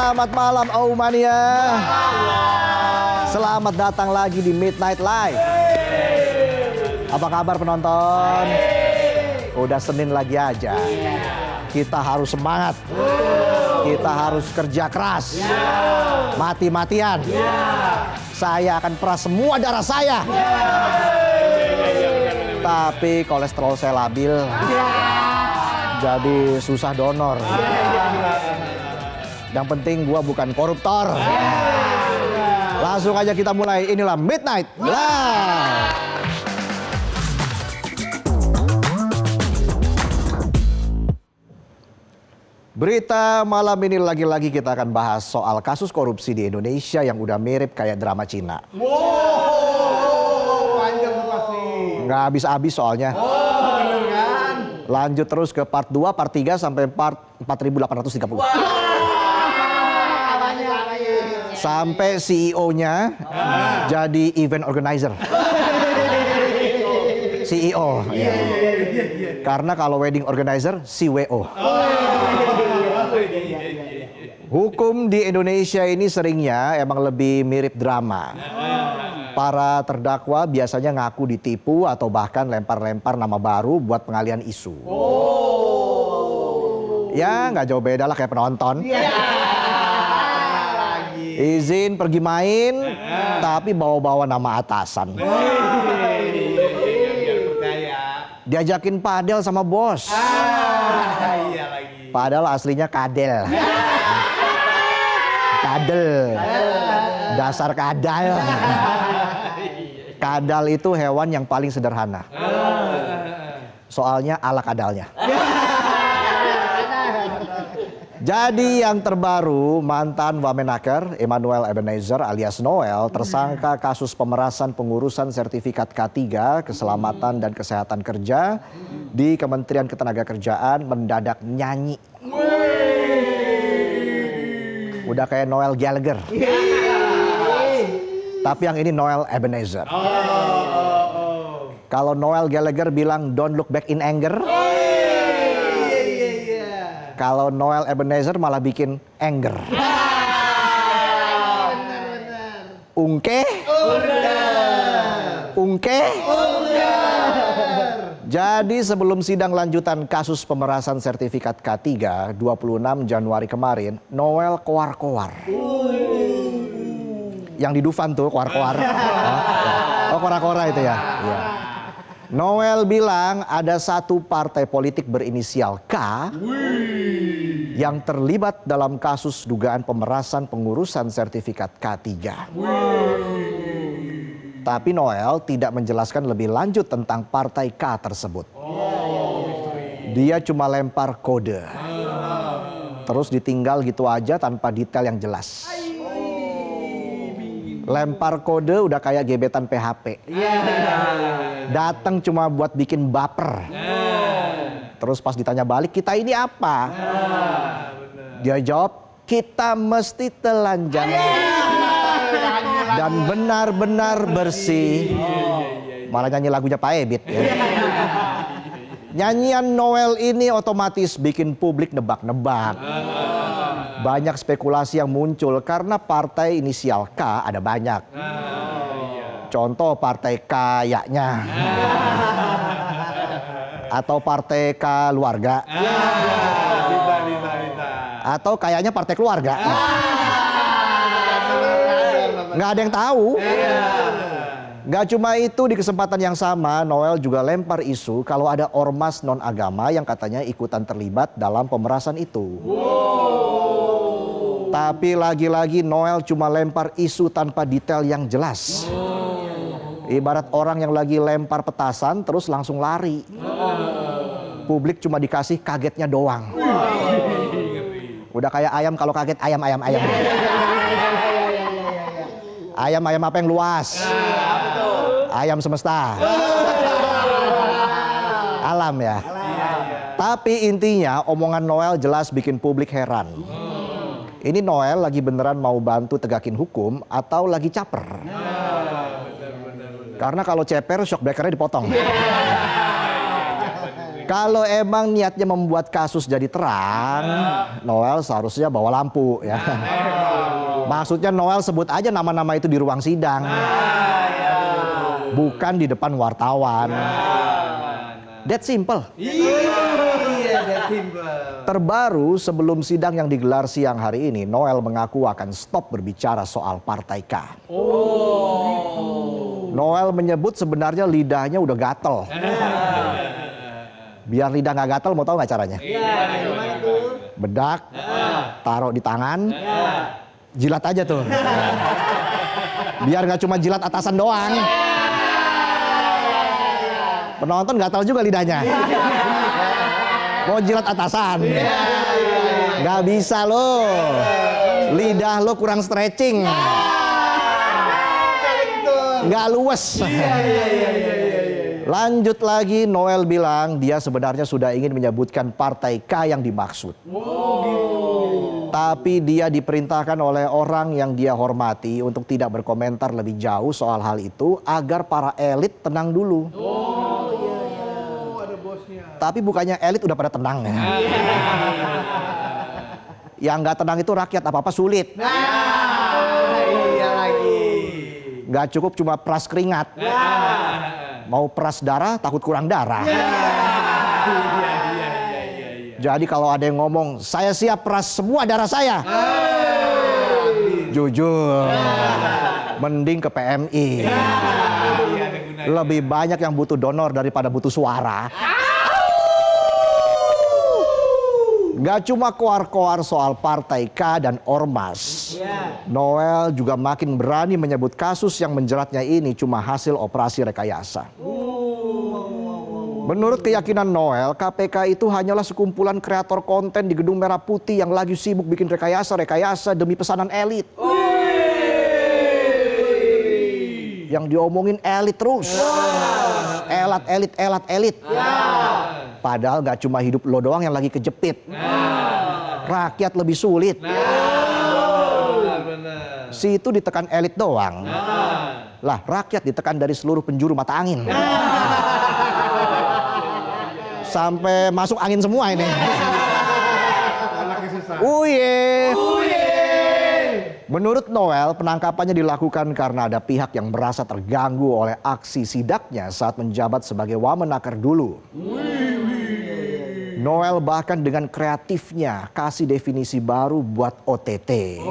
Selamat malam Aumania. Selamat datang lagi di Midnight Live. Apa kabar penonton? Udah Senin lagi aja. Kita harus semangat. Kita harus kerja keras. Mati-matian. Saya akan peras semua darah saya. Tapi kolesterol saya labil. Jadi susah donor. Yang penting gua bukan koruptor. Langsung aja kita mulai. Inilah Midnight Live. Berita malam ini lagi-lagi kita akan bahas soal kasus korupsi di Indonesia yang udah mirip kayak drama Cina. Panjang pasti. Nggak habis-habis soalnya. Bener kan? Lanjut terus ke part 2, part 3 sampai part 4830. Sampai CEO-nya jadi event organizer. CEO. Ya. Karena kalau wedding organizer, CWO. Hukum di Indonesia ini seringnya emang lebih mirip drama. Para terdakwa biasanya ngaku ditipu atau bahkan lempar-lempar nama baru buat pengalihan isu. Ya nggak jauh beda lah kayak penonton. Izin pergi main, tapi bawa-bawa nama atasan. Diajakin padel sama bos. Padahal aslinya kadel. Kadel. Dasar kadal. Kadal itu hewan yang paling sederhana. Soalnya ala kadalnya. Jadi yang terbaru, mantan Wamenaker Emmanuel Ebenezer alias Noel tersangka kasus pemerasan pengurusan sertifikat K3 keselamatan dan kesehatan kerja di Kementerian Ketenagakerjaan mendadak nyanyi. Udah kayak Noel Gallagher. Tapi yang ini Noel Ebenezer. Kalau Noel Gallagher bilang don't look back in anger. Kalau Noel Ebenezer malah bikin anger. Ungke. Ungke. Jadi sebelum sidang lanjutan kasus pemerasan sertifikat K3 26 Januari kemarin, Noel koar-koar. Yang di Dufan tuh koar-koar. Oh kora-kora itu ya. Iya. Noel bilang ada satu partai politik berinisial K yang terlibat dalam kasus dugaan pemerasan pengurusan sertifikat K3. Tapi Noel tidak menjelaskan lebih lanjut tentang partai K tersebut. Dia cuma lempar kode. Terus ditinggal gitu aja tanpa detail yang jelas. Lempar kode udah kayak gebetan PHP. Datang cuma buat bikin baper. Terus pas ditanya balik, kita ini apa? Dia jawab, kita mesti telanjang. Dan benar-benar bersih. Malah nyanyi lagunya Pak Ebit. Ya. Nyanyian Noel ini otomatis bikin publik nebak-nebak. Banyak spekulasi yang muncul karena partai inisial K ada banyak. Contoh partai kayaknya. Atau partai keluarga. Atau kayaknya partai keluarga. Nggak ada yang tahu. Nggak cuma itu, di kesempatan yang sama Noel juga lempar isu kalau ada ormas non-agama yang katanya ikutan terlibat dalam pemerasan itu. Tapi lagi-lagi Noel cuma lempar isu tanpa detail yang jelas. Ibarat orang yang lagi lempar petasan terus langsung lari. Publik cuma dikasih kagetnya doang. Udah kayak ayam kalau kaget ayam. Ayam apa yang luas? Ayam semesta. Alam ya. Tapi intinya omongan Noel jelas bikin publik heran. Ini Noel lagi beneran mau bantu tegakin hukum atau lagi caper? Karena kalau ceper shock breakernya dipotong. Kalau emang niatnya membuat kasus jadi terang, Noel seharusnya bawa lampu ya. Maksudnya Noel sebut aja nama-nama itu di ruang sidang. Bukan di depan wartawan. That simple. Iya, that simple. Terbaru sebelum sidang yang digelar siang hari ini, Noel mengaku akan stop berbicara soal Partai K. Noel menyebut sebenarnya lidahnya udah gatel. Biar lidah nggak gatel, mau tahu nggak caranya? Gimana tuh? Bedak, taruh di tangan, jilat aja tuh. Biar nggak cuma jilat atasan doang. Penonton gatal juga lidahnya. Mau jilat atasan. Nggak bisa lo. Lidah lo kurang stretching. Nggak luwes. Lanjut lagi, Noel bilang dia sebenarnya sudah ingin menyebutkan Partai K yang dimaksud. Tapi dia diperintahkan oleh orang yang dia hormati untuk tidak berkomentar lebih jauh soal hal itu agar para elit tenang dulu. Ada bosnya. Tapi bukannya elit udah pada tenang ya. Yang nggak tenang itu rakyat, apa-apa sulit. Iya lagi. Nggak cukup cuma peras keringat. Mau peras darah takut kurang darah. Jadi kalau ada yang ngomong, saya siap peras semua darah saya. Jujur, mending ke PMI. Lebih banyak yang butuh donor daripada butuh suara. Gak cuma koar-koar soal Partai K dan Ormas. Noel juga makin berani menyebut kasus yang menjeratnya ini cuma hasil operasi rekayasa. Menurut keyakinan Noel, KPK itu hanyalah sekumpulan kreator konten di Gedung Merah Putih yang lagi sibuk bikin rekayasa demi pesanan elit. Yang diomongin elit terus. Elit. Padahal gak cuma hidup lo doang yang lagi kejepit. Rakyat lebih sulit. Si itu ditekan elit doang. Lah rakyat ditekan dari seluruh penjuru mata angin. Sampai masuk angin semua ini. Anaknya susah. Uye. Menurut Noel, penangkapannya dilakukan karena ada pihak yang merasa terganggu oleh aksi sidaknya saat menjabat sebagai wamenaker dulu. Noel bahkan dengan kreatifnya kasih definisi baru buat OTT.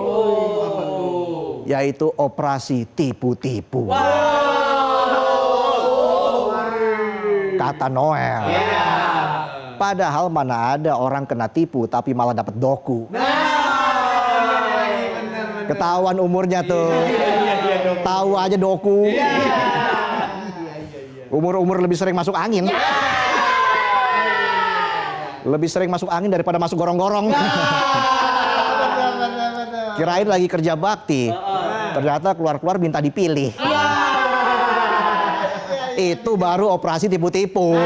Yaitu operasi tipu-tipu. Kata Noel. Padahal mana ada orang kena tipu tapi malah dapat doku. Ketahuan umurnya tuh. Tahu aja doku. Umur-umur lebih sering masuk angin. Lebih sering masuk angin daripada masuk gorong-gorong. Kirain lagi kerja bakti. Ternyata keluar-keluar minta dipilih. Itu baru operasi tipu-tipu.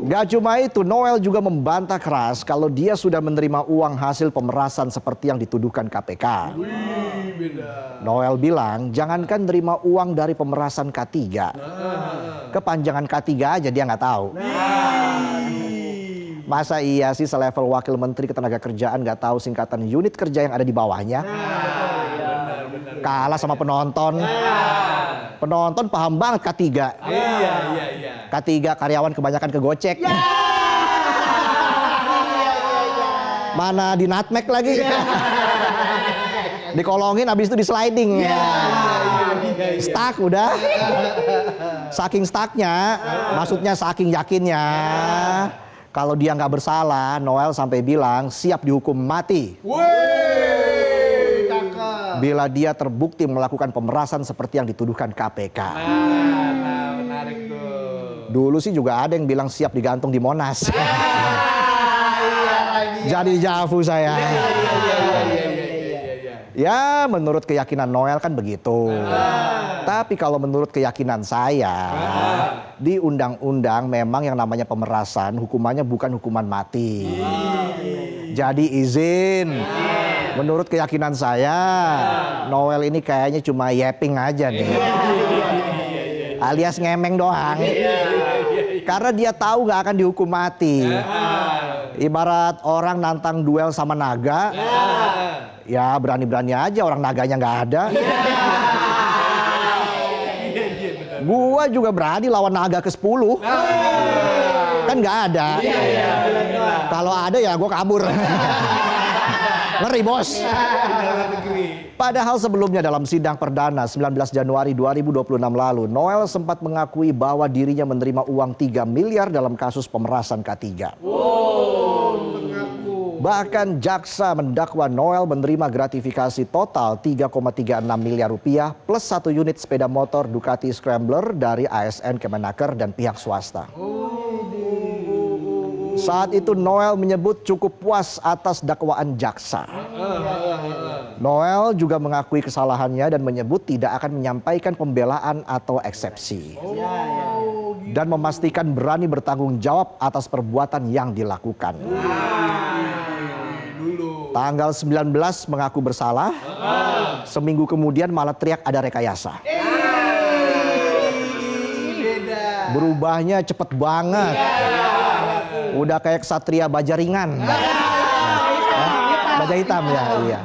Gak cuma itu, Noel juga membantah keras kalau dia sudah menerima uang hasil pemerasan seperti yang dituduhkan KPK. Noel bilang, jangankan nerima uang dari pemerasan K3. Kepanjangan K3 aja dia nggak tahu. Masa iya sih selevel wakil menteri ketenagakerjaan nggak tahu singkatan unit kerja yang ada di bawahnya? Kalah sama penonton. Penonton paham banget K3. K3 karyawan kebanyakan kegocek. Mana di nutmeg lagi. Dikolongin habis itu di sliding. Stuck udah. Saking stucknya, maksudnya saking yakinnya. Kalau dia nggak bersalah, Noel sampai bilang siap dihukum mati. Bila dia terbukti melakukan pemerasan seperti yang dituduhkan KPK. Menarik tuh. Dulu sih juga ada yang bilang siap digantung di Monas. Jadi javu saya. Ya menurut keyakinan Noel kan begitu. Tapi kalau menurut keyakinan saya, di undang-undang memang yang namanya pemerasan hukumannya bukan hukuman mati. Jadi izin. Menurut keyakinan saya, Noel ini kayaknya cuma yapping aja nih. alias ngemeng doang. Karena dia tahu nggak akan dihukum mati. Ibarat orang nantang duel sama naga, ya berani-berani aja, orang naganya nggak ada. Gua juga berani lawan naga ke-10. Kan nggak ada. Kalau ada ya gua kabur. Ngeri bos. Padahal sebelumnya dalam sidang perdana 19 Januari 2026 lalu, Noel sempat mengakui bahwa dirinya menerima uang 3 miliar dalam kasus pemerasan K3. Bahkan jaksa mendakwa Noel menerima gratifikasi total 3,36 miliar rupiah plus 1 unit sepeda motor Ducati Scrambler dari ASN Kemenaker dan pihak swasta. Saat itu Noel menyebut cukup puas atas dakwaan jaksa. Noel juga mengakui kesalahannya dan menyebut tidak akan menyampaikan pembelaan atau eksepsi. Dan memastikan berani bertanggung jawab atas perbuatan yang dilakukan. Tanggal 19 mengaku bersalah, seminggu kemudian malah teriak ada rekayasa. Berubahnya cepet banget. Udah kayak Ksatria baja ringan. Baja hitam ya, iya.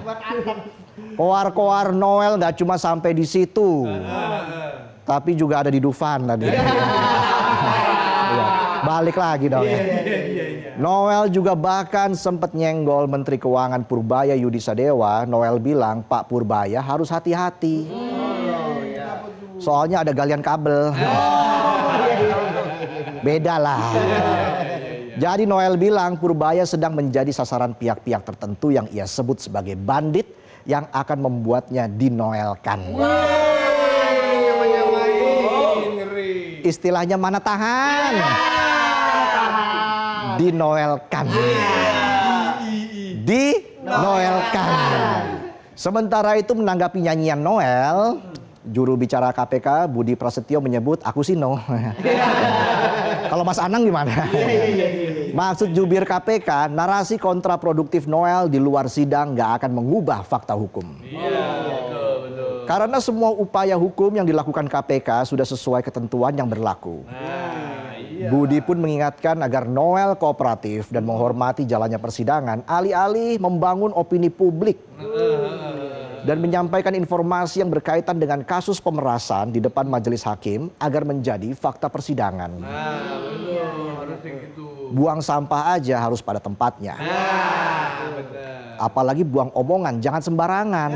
Koar-koar Noel nggak cuma sampai di situ, tapi juga ada di Dufan tadi. Balik lagi dong ya. Noel juga bahkan sempat nyenggol Menteri Keuangan Purbaya Yudi Sadewa. Noel bilang Pak Purbaya harus hati-hati. Soalnya ada galian kabel. Beda lah. Jadi Noel bilang Purbaya sedang menjadi sasaran pihak-pihak tertentu yang ia sebut sebagai bandit yang akan membuatnya dinoelkan. Istilahnya mana tahan? Dinoelkan. Dinoelkan. Sementara itu menanggapi nyanyian Noel, juru bicara KPK Budi Prasetyo menyebut aku sih no. Kalau Mas Anang gimana? Maksud jubir KPK, narasi kontraproduktif Noel di luar sidang nggak akan mengubah fakta hukum. Karena semua upaya hukum yang dilakukan KPK sudah sesuai ketentuan yang berlaku. Budi pun mengingatkan agar Noel kooperatif dan menghormati jalannya persidangan, alih-alih membangun opini publik dan menyampaikan informasi yang berkaitan dengan kasus pemerasan di depan majelis hakim agar menjadi fakta persidangan. Buang sampah aja harus pada tempatnya. Apalagi buang omongan, jangan sembarangan.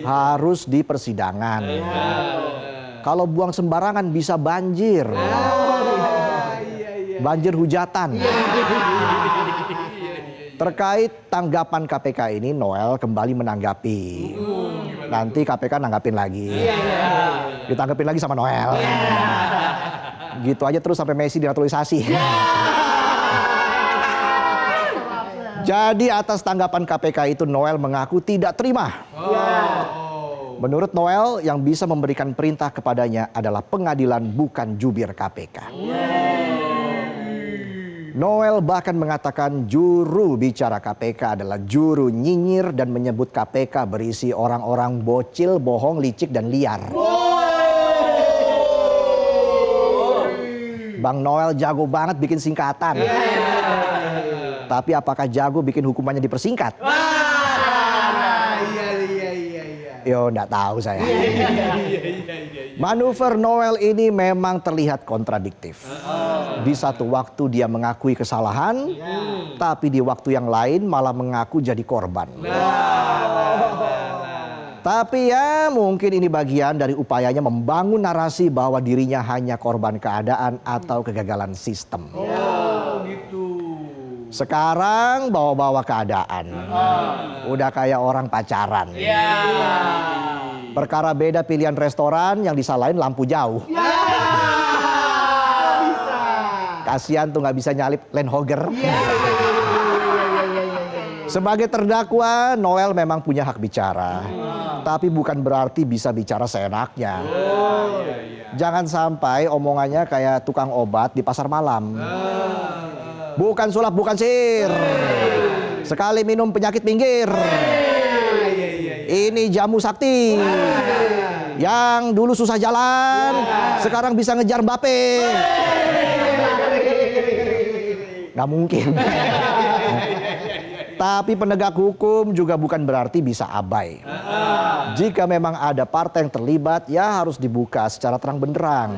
Harus di persidangan. Kalau buang sembarangan bisa banjir. Banjir hujatan. Terkait tanggapan KPK ini, Noel kembali menanggapi. Nanti KPK nanggapin lagi. Ditanggapin lagi sama Noel. Gitu aja terus sampai Messi dinaturalisasi. Jadi atas tanggapan KPK itu Noel mengaku tidak terima. Menurut Noel, yang bisa memberikan perintah kepadanya adalah pengadilan bukan jubir KPK. Noel bahkan mengatakan juru bicara KPK adalah juru nyinyir dan menyebut KPK berisi orang-orang bocil, bohong, licik, dan liar. Bang Noel jago banget bikin singkatan. Tapi apakah jago bikin hukumannya dipersingkat? Yo, nggak tahu saya. Manuver Noel ini memang terlihat kontradiktif. Di satu waktu dia mengakui kesalahan, tapi di waktu yang lain malah mengaku jadi korban. Tapi ya mungkin ini bagian dari upayanya membangun narasi bahwa dirinya hanya korban keadaan atau kegagalan sistem. Sekarang bawa-bawa keadaan. Udah kayak orang pacaran. Perkara beda pilihan restoran, yang disalahin lampu jauh. Kasihan tuh nggak bisa nyalip Land Rover. Sebagai terdakwa, Noel memang punya hak bicara. Tapi bukan berarti bisa bicara seenaknya. Jangan sampai omongannya kayak tukang obat di pasar malam. Bukan sulap, bukan sihir. Sekali minum penyakit minggir. Ini jamu sakti. Yang dulu susah jalan, sekarang bisa ngejar Mbappe. Nggak mungkin. Tapi penegak hukum juga bukan berarti bisa abai. Jika memang ada partai yang terlibat, ya harus dibuka secara terang benderang.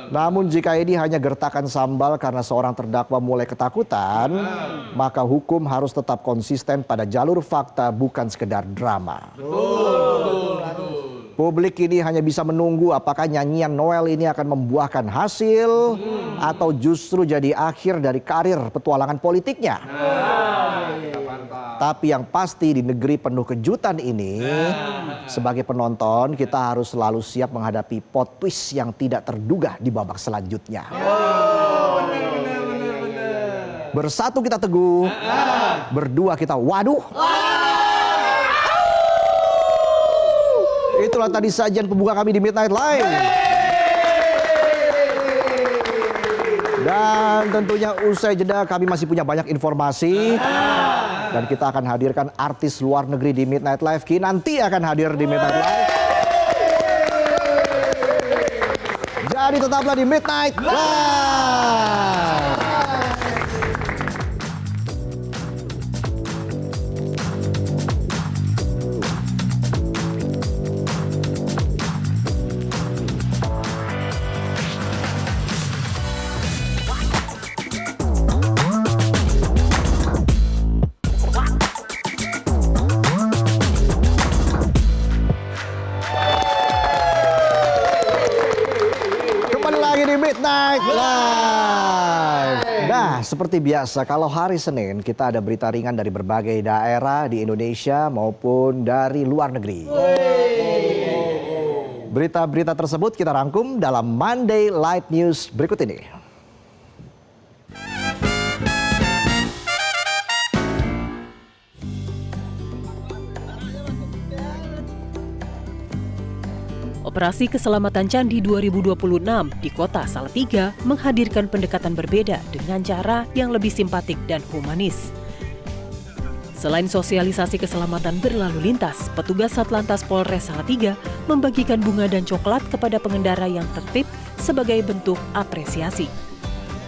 Namun jika ini hanya gertakan sambal karena seorang terdakwa mulai ketakutan, maka hukum harus tetap konsisten pada jalur fakta, bukan sekedar drama. Publik ini hanya bisa menunggu apakah nyanyian Noel ini akan membuahkan hasil atau justru jadi akhir dari karir petualangan politiknya. Tapi yang pasti di negeri penuh kejutan ini, sebagai penonton kita harus selalu siap menghadapi plot twist yang tidak terduga di babak selanjutnya. Bersatu kita teguh, berdua kita waduh. Itulah tadi sajian pembuka kami di Midnight Live. Dan tentunya usai jeda kami masih punya banyak informasi. Dan kita akan hadirkan artis luar negeri di Midnight Live. Nanti akan hadir di Midnight Live. Jadi tetaplah di Midnight Live. Midnight Live. Nah, seperti biasa kalau hari Senin kita ada berita ringan dari berbagai daerah di Indonesia maupun dari luar negeri. Berita-berita tersebut kita rangkum dalam Monday Light News berikut ini. Operasi Keselamatan Candi 2026 di Kota Salatiga menghadirkan pendekatan berbeda dengan cara yang lebih simpatik dan humanis. Selain sosialisasi keselamatan berlalu lintas, petugas Satlantas Polres Salatiga membagikan bunga dan coklat kepada pengendara yang tertib sebagai bentuk apresiasi.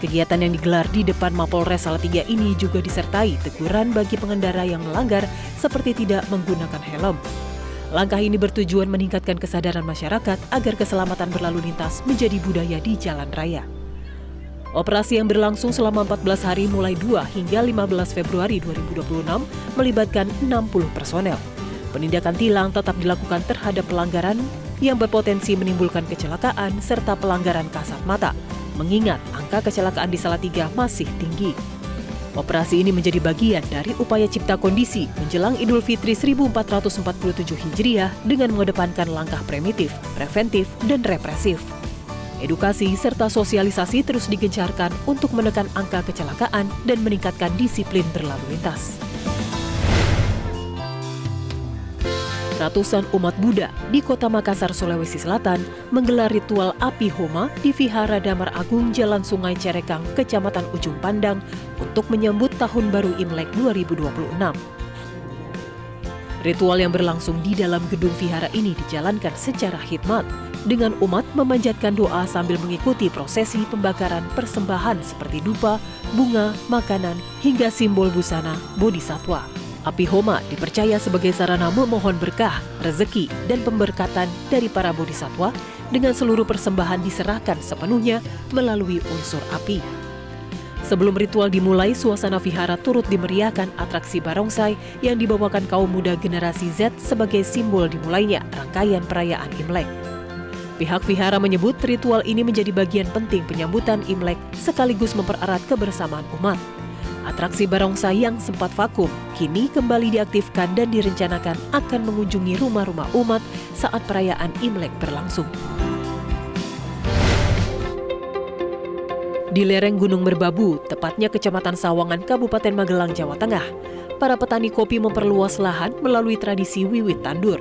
Kegiatan yang digelar di depan Mapolres Salatiga ini juga disertai teguran bagi pengendara yang melanggar seperti tidak menggunakan helm. Langkah ini bertujuan meningkatkan kesadaran masyarakat agar keselamatan berlalu lintas menjadi budaya di jalan raya. Operasi yang berlangsung selama 14 hari mulai 2 hingga 15 Februari 2026 melibatkan 60 personel. Penindakan tilang tetap dilakukan terhadap pelanggaran yang berpotensi menimbulkan kecelakaan serta pelanggaran kasat mata, mengingat angka kecelakaan di Salatiga masih tinggi. Operasi ini menjadi bagian dari upaya cipta kondisi menjelang Idul Fitri 1447 Hijriah dengan mengedepankan langkah primitif, preventif, dan represif. Edukasi serta sosialisasi terus digencarkan untuk menekan angka kecelakaan dan meningkatkan disiplin berlalu lintas. Ratusan umat Buddha di Kota Makassar, Sulawesi Selatan menggelar ritual api homa di Vihara Damar Agung Jalan Sungai Cerekang, Kecamatan Ujung Pandang untuk menyambut Tahun Baru Imlek 2026. Ritual yang berlangsung di dalam gedung vihara ini dijalankan secara khidmat dengan umat memanjatkan doa sambil mengikuti prosesi pembakaran persembahan seperti dupa, bunga, makanan, hingga simbol busana bodhisatwa. Api homa dipercaya sebagai sarana memohon berkah, rezeki, dan pemberkatan dari para bodhisatwa dengan seluruh persembahan diserahkan sepenuhnya melalui unsur api. Sebelum ritual dimulai, suasana vihara turut dimeriahkan atraksi barongsai yang dibawakan kaum muda generasi Z sebagai simbol dimulainya rangkaian perayaan Imlek. Pihak vihara menyebut ritual ini menjadi bagian penting penyambutan Imlek sekaligus mempererat kebersamaan umat. Atraksi barongsai yang sempat vakum kini kembali diaktifkan dan direncanakan akan mengunjungi rumah-rumah umat saat perayaan Imlek berlangsung. Di lereng Gunung Merbabu, tepatnya Kecamatan Sawangan, Kabupaten Magelang, Jawa Tengah, para petani kopi memperluas lahan melalui tradisi wiwit tandur.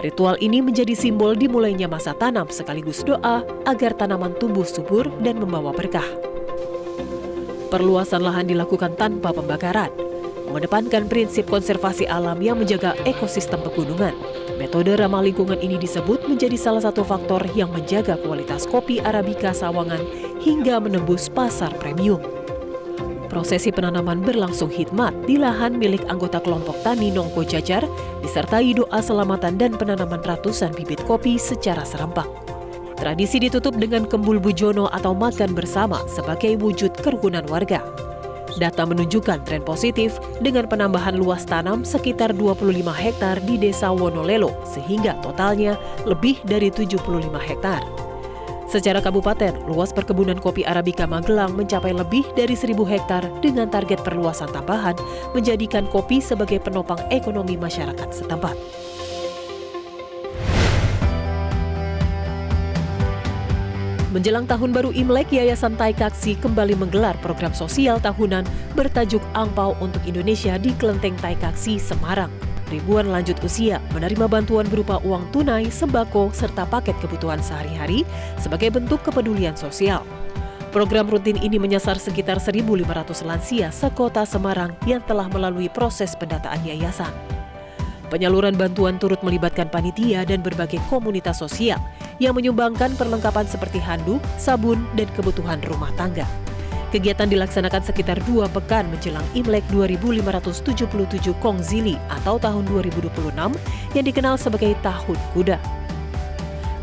Ritual ini menjadi simbol dimulainya masa tanam sekaligus doa agar tanaman tumbuh subur dan membawa berkah. Perluasan lahan dilakukan tanpa pembakaran. mengedepankan prinsip konservasi alam yang menjaga ekosistem pegunungan. Metode ramah lingkungan ini disebut menjadi salah satu faktor yang menjaga kualitas kopi Arabica Sawangan hingga menembus pasar premium. Prosesi penanaman berlangsung hikmat di lahan milik anggota kelompok tani Nongko Jajar, disertai doa selamatan dan penanaman ratusan bibit kopi secara serempak. Tradisi ditutup dengan kembul bujono atau makan bersama sebagai wujud kerukunan warga. Data menunjukkan tren positif dengan penambahan luas tanam sekitar 25 hektar di Desa Wonolelo sehingga totalnya lebih dari 75 hektar. Secara kabupaten, luas perkebunan kopi Arabica Magelang mencapai lebih dari 1.000 hektar dengan target perluasan tambahan menjadikan kopi sebagai penopang ekonomi masyarakat setempat. Menjelang Tahun Baru Imlek, Yayasan Taikaksi kembali menggelar program sosial tahunan bertajuk Angpau untuk Indonesia di Kelenteng Taikaksi, Semarang. Ribuan lanjut usia menerima bantuan berupa uang tunai, sembako, serta paket kebutuhan sehari-hari sebagai bentuk kepedulian sosial. Program rutin ini menyasar sekitar 1.500 lansia sekota Semarang yang telah melalui proses pendataan yayasan. Penyaluran bantuan turut melibatkan panitia dan berbagai komunitas sosial yang menyumbangkan perlengkapan seperti handuk, sabun, dan kebutuhan rumah tangga. Kegiatan dilaksanakan sekitar 2 pekan menjelang Imlek 2577 Kongzili atau tahun 2026 yang dikenal sebagai Tahun Kuda.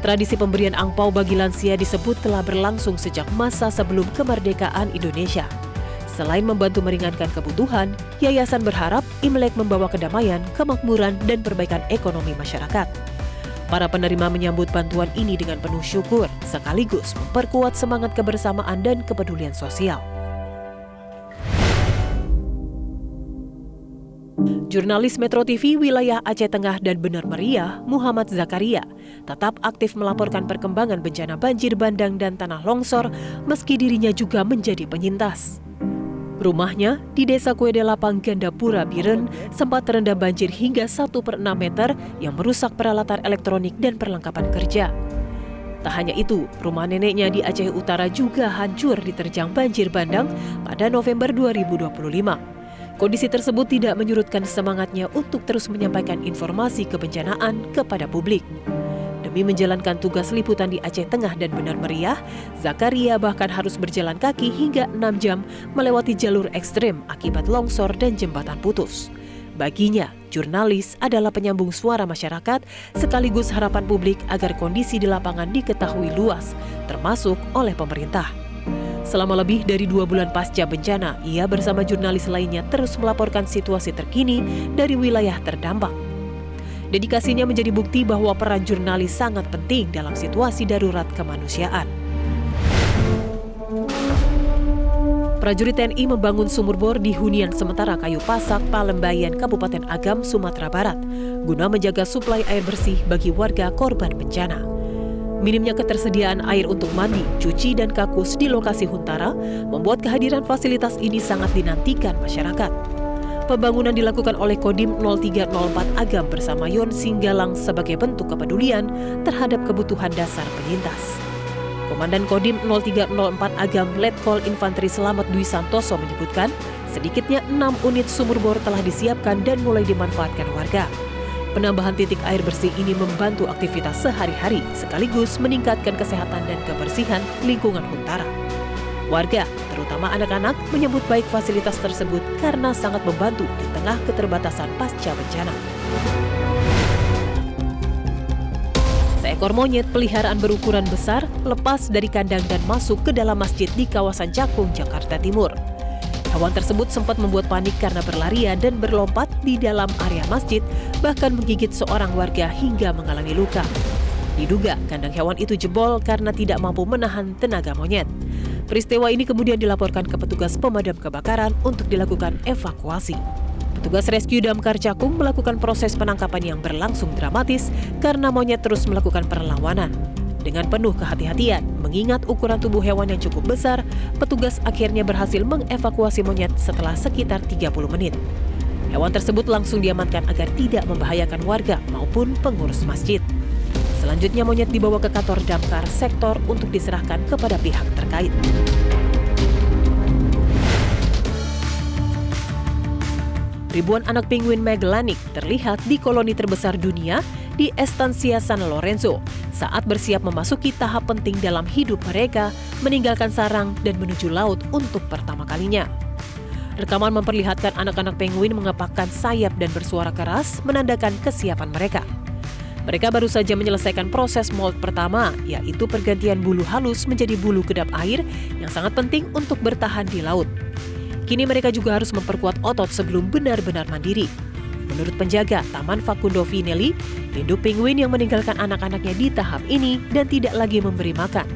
Tradisi pemberian angpau bagi lansia disebut telah berlangsung sejak masa sebelum kemerdekaan Indonesia. Selain membantu meringankan kebutuhan, yayasan berharap Imlek membawa kedamaian, kemakmuran, dan perbaikan ekonomi masyarakat. Para penerima menyambut bantuan ini dengan penuh syukur, sekaligus memperkuat semangat kebersamaan dan kepedulian sosial. Jurnalis Metro TV wilayah Aceh Tengah dan Bener Meriah, Muhammad Zakaria, tetap aktif melaporkan perkembangan bencana banjir bandang dan tanah longsor meski dirinya juga menjadi penyintas. Rumahnya di Desa Kuedelapang, Gandapura, Biren sempat terendam banjir hingga 1/6 meter yang merusak peralatan elektronik dan perlengkapan kerja. Tak hanya itu, rumah neneknya di Aceh Utara juga hancur diterjang banjir bandang pada November 2025. Kondisi tersebut tidak menyurutkan semangatnya untuk terus menyampaikan informasi kebencanaan kepada publik. Demi menjalankan tugas liputan di Aceh Tengah dan Bener Meriah, Zakaria bahkan harus berjalan kaki hingga 6 jam melewati jalur ekstrem akibat longsor dan jembatan putus. Baginya, jurnalis adalah penyambung suara masyarakat sekaligus harapan publik agar kondisi di lapangan diketahui luas, termasuk oleh pemerintah. Selama lebih dari 2 bulan pasca bencana, ia bersama jurnalis lainnya terus melaporkan situasi terkini dari wilayah terdampak. Dedikasinya menjadi bukti bahwa peran jurnalis sangat penting dalam situasi darurat kemanusiaan. Prajurit TNI membangun sumur bor di hunian sementara Kayu Pasak, Palembayan, Kabupaten Agam, Sumatera Barat, guna menjaga suplai air bersih bagi warga korban bencana. Minimnya ketersediaan air untuk mandi, cuci, dan kakus di lokasi Huntara membuat kehadiran fasilitas ini sangat dinantikan masyarakat. Pembangunan dilakukan oleh Kodim 0304 Agam bersama Yon Singgalang sebagai bentuk kepedulian terhadap kebutuhan dasar penyintas. Komandan Kodim 0304 Agam Letkol Infanteri Selamat Dwi Santoso menyebutkan sedikitnya 6 unit sumur bor telah disiapkan dan mulai dimanfaatkan warga. Penambahan titik air bersih ini membantu aktivitas sehari-hari sekaligus meningkatkan kesehatan dan kebersihan lingkungan Huntara. Warga, terutama anak-anak, menyambut baik fasilitas tersebut karena sangat membantu di tengah keterbatasan pasca bencana. Seekor monyet peliharaan berukuran besar lepas dari kandang dan masuk ke dalam masjid di kawasan Cakung, Jakarta Timur. Hewan tersebut sempat membuat panik karena berlarian dan berlompat di dalam area masjid, bahkan menggigit seorang warga hingga mengalami luka. Diduga kandang hewan itu jebol karena tidak mampu menahan tenaga monyet. Peristiwa ini kemudian dilaporkan ke petugas pemadam kebakaran untuk dilakukan evakuasi. Petugas rescue damkar Cakung melakukan proses penangkapan yang berlangsung dramatis karena monyet terus melakukan perlawanan. Dengan penuh kehati-hatian, mengingat ukuran tubuh hewan yang cukup besar, petugas akhirnya berhasil mengevakuasi monyet setelah sekitar 30 menit. Hewan tersebut langsung diamankan agar tidak membahayakan warga maupun pengurus masjid. Selanjutnya monyet dibawa ke kantor damkar sektor untuk diserahkan kepada pihak terkait. ribuan anak penguin Magellanic terlihat di koloni terbesar dunia di Estancia San Lorenzo saat bersiap memasuki tahap penting dalam hidup mereka, meninggalkan sarang dan menuju laut untuk pertama kalinya. Rekaman memperlihatkan anak-anak penguin mengepakkan sayap dan bersuara keras menandakan kesiapan mereka. Mereka baru saja menyelesaikan proses molt pertama, yaitu pergantian bulu halus menjadi bulu kedap air yang sangat penting untuk bertahan di laut. Kini mereka juga harus memperkuat otot sebelum benar-benar mandiri. Menurut penjaga Taman Facundo Vinelli, induk penguin yang meninggalkan anak-anaknya di tahap ini dan tidak lagi memberi makan.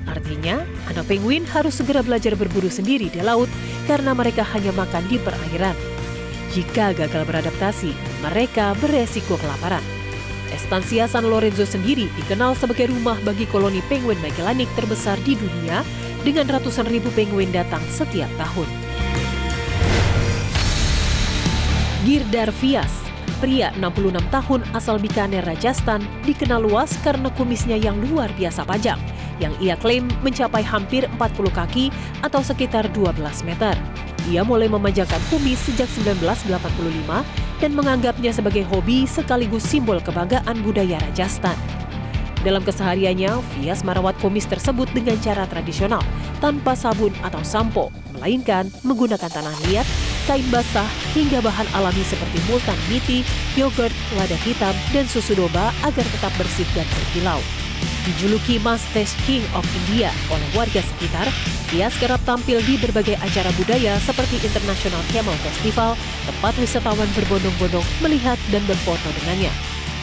Artinya, anak penguin harus segera belajar berburu sendiri di laut karena mereka hanya makan di perairan. Jika gagal beradaptasi, mereka beresiko kelaparan. Estancia San Lorenzo sendiri dikenal sebagai rumah bagi koloni penguin Magellanic terbesar di dunia dengan ratusan ribu penguin datang setiap tahun. Girdhar Vyas, pria 66 tahun asal Bikaner, Rajasthan, dikenal luas karena kumisnya yang luar biasa panjang, yang ia klaim mencapai hampir 40 kaki atau sekitar 12 meter. Ia mulai memanjangkan kumis sejak 1985 dan menganggapnya sebagai hobi sekaligus simbol kebanggaan budaya Rajasthan. Dalam kesehariannya, Vyas merawat kumis tersebut dengan cara tradisional, tanpa sabun atau sampo, melainkan menggunakan tanah liat, kain basah, hingga bahan alami seperti multan miti, yogurt, lada hitam, dan susu domba agar tetap bersih dan berkilau. Dijuluki Mustache King of India oleh warga sekitar, Vyas kerap tampil di berbagai acara budaya seperti International Camel Festival, tempat wisatawan berbondong-bondong melihat dan berfoto dengannya.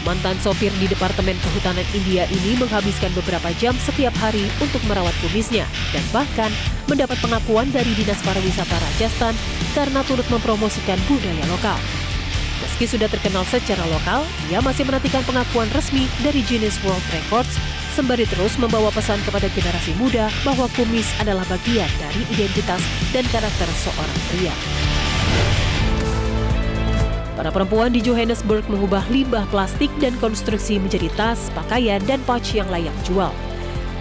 Mantan sopir di Departemen Kehutanan India ini menghabiskan beberapa jam setiap hari untuk merawat kumisnya dan bahkan mendapat pengakuan dari Dinas Pariwisata Rajasthan karena turut mempromosikan budaya lokal. Meski sudah terkenal secara lokal, ia masih menantikan pengakuan resmi dari Guinness World Records sembari terus membawa pesan kepada generasi muda bahwa kumis adalah bagian dari identitas dan karakter seorang pria. Para perempuan di Johannesburg mengubah limbah plastik dan konstruksi menjadi tas, pakaian, dan pouch yang layak jual.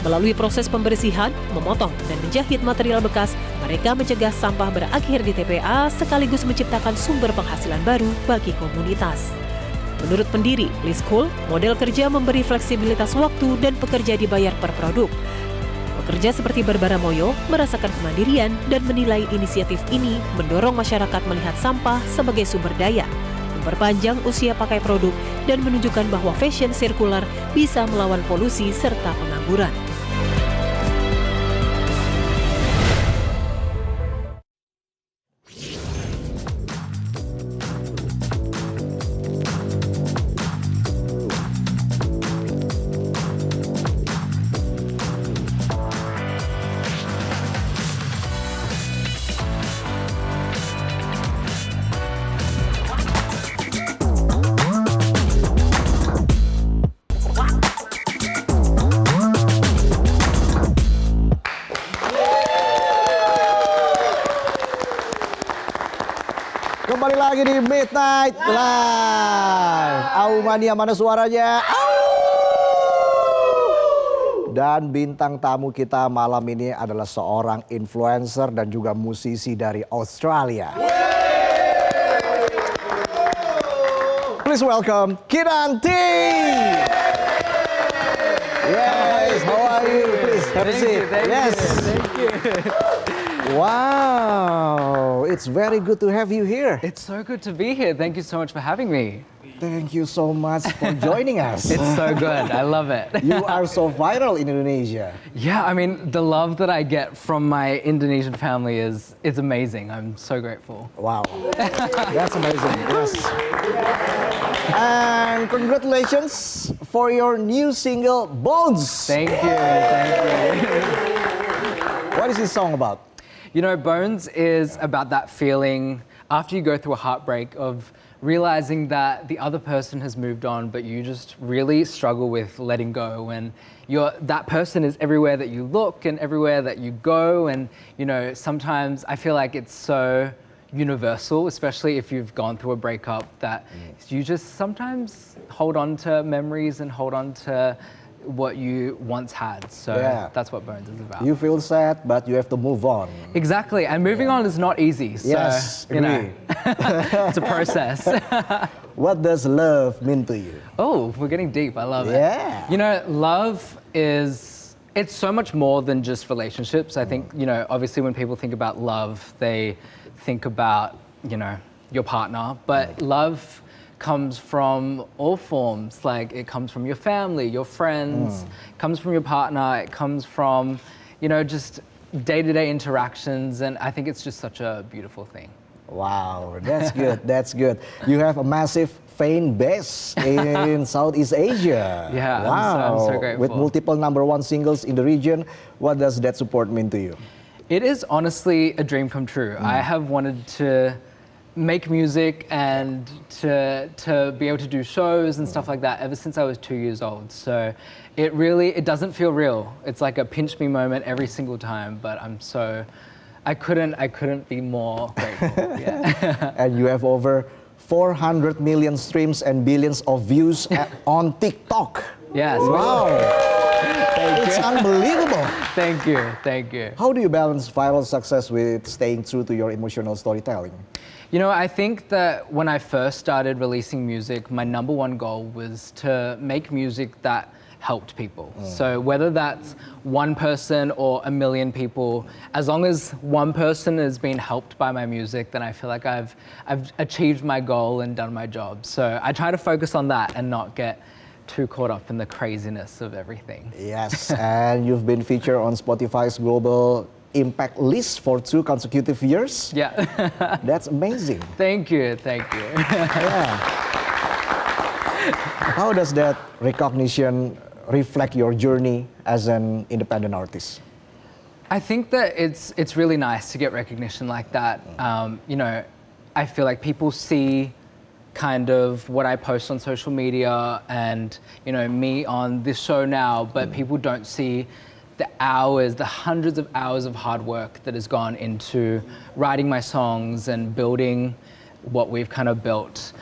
Melalui proses pembersihan, memotong, dan menjahit material bekas, mereka mencegah sampah berakhir di TPA sekaligus menciptakan sumber penghasilan baru bagi komunitas. Menurut pendiri, Liz Cole, model kerja memberi fleksibilitas waktu dan pekerja dibayar per produk. Pekerja seperti Barbara Moyo merasakan kemandirian dan menilai inisiatif ini mendorong masyarakat melihat sampah sebagai sumber daya, memperpanjang usia pakai produk, dan menunjukkan bahwa fashion sirkular bisa melawan polusi serta pengangguran. Kembali lagi di Midnight Live. Mania, mana suaranya? Dan bintang tamu kita malam ini adalah seorang influencer dan juga musisi dari Australia. Please welcome Kinanti. Yes, how are you? Please have a seat. Yes. Thank you. Wow, it's very good to have you here. It's so good to be here. Thank you so much for having me. Thank you so much for joining us. It's so good. I love it. You are so viral in Indonesia. Yeah, I mean, the love that I get from my Indonesian family is amazing. I'm so grateful. Wow, that's amazing. Yes. And congratulations for your new single, Bones. Thank you. Thank you. What is this song about? You know, Bones is about that feeling after you go through a heartbreak of realizing that the other person has moved on, but you just really struggle with letting go. And that person is everywhere that you look and everywhere that you go. And, you know, sometimes I feel like it's so universal, especially if you've gone through a breakup, that you just sometimes hold on to memories and hold on to what you once had. So Yeah. that's what Bones is about. You feel sad, but you have to move on. Exactly, and moving on is not easy. So, Yes, you know, agree. it's a process. What does love mean to you? Oh, we're getting deep. I love it. Yeah. You know, love is, it's so much more than just relationships. I think, you know, obviously when people think about love, they think about, you know, your partner, but love comes from all forms. Like it comes from your family, your friends, it comes from your partner, it comes from, you know, just day-to-day interactions. And I think it's just such a beautiful thing. Wow, that's good. That's good. You have a massive fan base in Southeast Asia. Yeah, wow. I'm so grateful. With multiple #1 singles in the region, what does that support mean to you? It is honestly a dream come true. I have wanted to make music and to be able to do shows and stuff like that ever since I was 2 years old. So it doesn't feel real. It's like a pinch me moment every single time, but I couldn't be more grateful. Yeah. And you have over 400 million streams and billions of views on TikTok. Yes. Wow. It's unbelievable. Thank you. Thank you. How do you balance viral success with staying true to your emotional storytelling? You know, I think that when I first started releasing music, my #1 goal was to make music that helped people. So whether that's one person or a million people, as long as one person has been helped by my music, then I feel like I've achieved my goal and done my job. So I try to focus on that and not get too caught up in the craziness of everything. Yes, and you've been featured on Spotify's global impact list for 2 consecutive years. Yeah. That's amazing. Thank you. Thank you. Yeah. How does that recognition reflect your journey as an independent artist? I think that it's really nice to get recognition like that. You know, I feel like people see kind of what I post on social media and, you know, me on this show now, but people don't see the hours, the hundreds of hours of hard work that has gone into writing my songs and building what we've kind of built.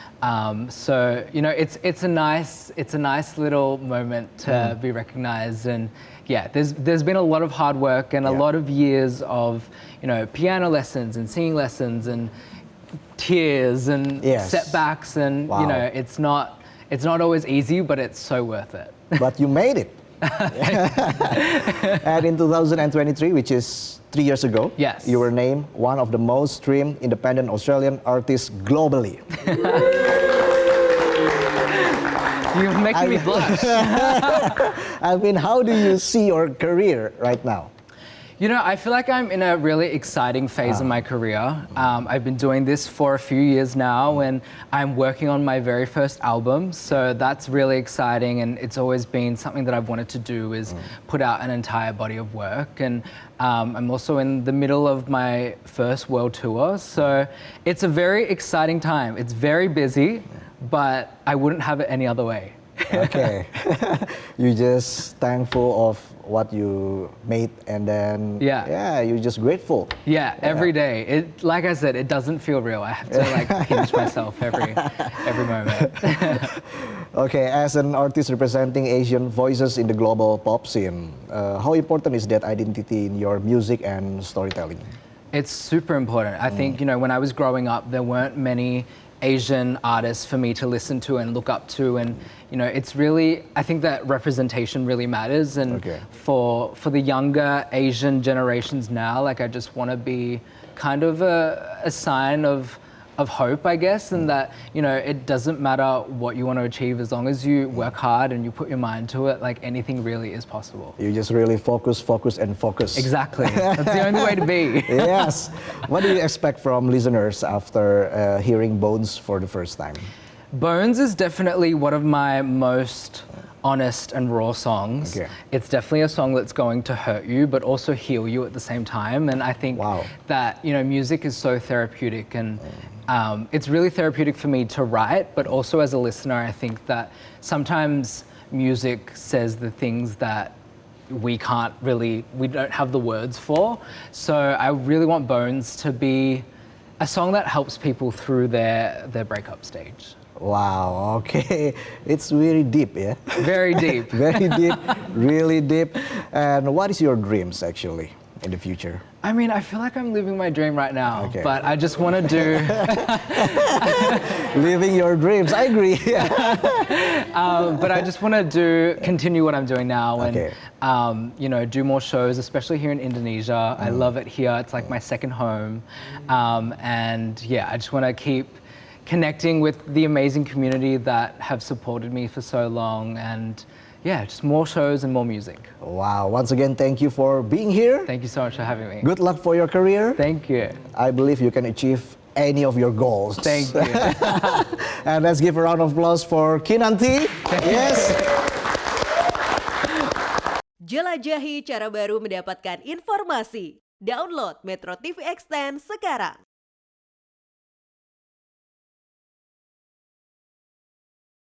So, you know, it's a nice little moment to be recognized. And yeah, there's been a lot of hard work and a lot of years of, you know, piano lessons and singing lessons and tears and setbacks, and you know, it's not always easy, but it's so worth it. But you made it. And in 2023, which is 3 years ago, yes, you were named one of the most streamed independent Australian artists globally. You're making me blush. I mean, how do you see your career right now? You know, I feel like I'm in a really exciting phase of my career. I've been doing this for a few years now, and I'm working on my very first album. So that's really exciting, and it's always been something that I've wanted to do, is put out an entire body of work. And I'm also in the middle of my first world tour. So it's a very exciting time. It's very busy, but I wouldn't have it any other way. Okay. You're just thankful of what you made, and then you're just grateful. Yeah, every day. It, like I said, it doesn't feel real. I have to like pinch myself every moment. Okay, as an artist representing Asian voices in the global pop scene, how important is that identity in your music and storytelling? It's super important. I think, you know, when I was growing up, there weren't many Asian artists for me to listen to and look up to, and you know, it's really, I think that representation really matters. And for the younger Asian generations now, like I just want to be kind of a sign of hope, I guess, and that, you know, it doesn't matter what you want to achieve, as long as you work hard and you put your mind to it, like anything really is possible. You just really focus. Exactly. That's the only way to be. Yes. What do you expect from listeners after hearing Bones for the first time? Bones is definitely one of my most honest and raw songs. It's definitely a song that's going to hurt you, but also heal you at the same time. And I think that, you know, music is so therapeutic, and it's really therapeutic for me to write, but also as a listener, I think that sometimes music says the things that we don't have the words for. So I really want Bones to be a a song that helps people through their breakup stage. Wow, okay. It's really deep, yeah? Very deep. Very deep, really deep. And what is your dreams actually in the future? I mean, I feel like I'm living my dream right now, Okay. but I just want to do, Living your dreams, I agree. but I just want to continue what I'm doing now and, Okay. you know, do more shows, especially here in Indonesia. I love it here. It's like my second home. And yeah, I just want to keep connecting with the amazing community that have supported me for so long. And yeah, just more shows and more music. Wow, once again, thank you for being here. Thank you so much for having me. Good luck for your career. Thank you. I believe you can achieve any of your goals. Thank you. And let's give a round of applause for Kinanti. Yes. Jelajahi cara baru mendapatkan informasi. Download Metro TV Extend sekarang.